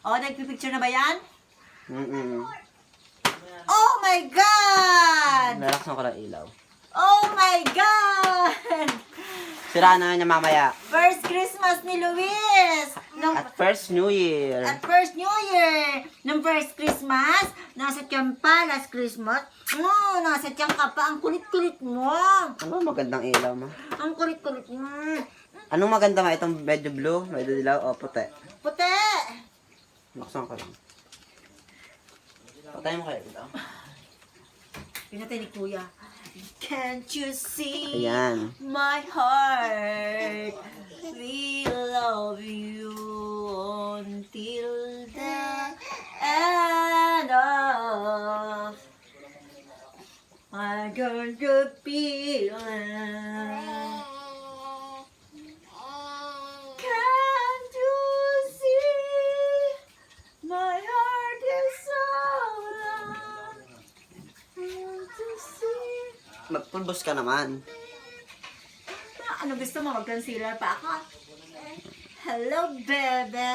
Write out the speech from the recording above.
O, nagpipicture na ba yan? Oh my God! Nalaksan ko lang ilaw. Oh my God! Sira na niya mamaya. First Christmas ni Luis! At first New Year. At first New Year! Nung first Christmas, nasa tiyan pa, last Christmas. Nasa tiyan ka pa, ang kulit-kulit mo. Ano magandang ilaw mo? Ang kulit-kulit mo. Anong maganda ma? Itong medyo blue, medyo dilaw, o puti? Puti! Laksan ko lang. Patay mo kayo ilaw. Pinatay ni Kuya. Can't you see Ayan. my heart? We love you until the end of my girl good feeling. Can't you see my heart is so long? Can't you see? Magpulbos ka naman. Ano gusto mo? Mag-concealer pa ako? Hello, bebe!